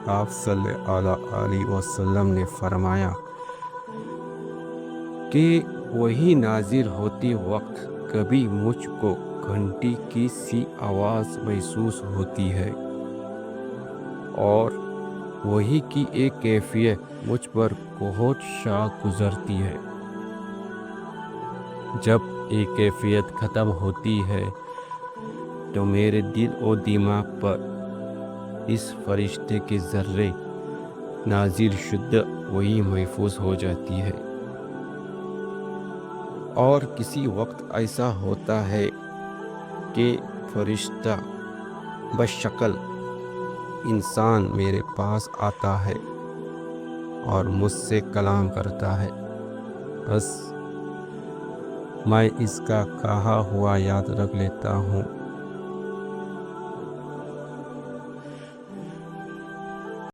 آپ صلی اللہ علیہ وسلم نے فرمایا کہ وہی نازل ہوتے وقت کبھی مجھ کو گھنٹی کی سی آواز محسوس ہوتی ہے، اور وہی کی ایک کیفیت مجھ پر بہت شاق گزرتی ہے۔ جب ایک کیفیت ختم ہوتی ہے تو میرے دل و دماغ پر اس فرشتے کے ذرے نازل شدہ وہی محفوظ ہو جاتی ہے۔ اور کسی وقت ایسا ہوتا ہے کہ فرشتہ بشکل انسان میرے پاس آتا ہے اور مجھ سے کلام کرتا ہے، بس میں اس کا کہا ہوا یاد رکھ لیتا ہوں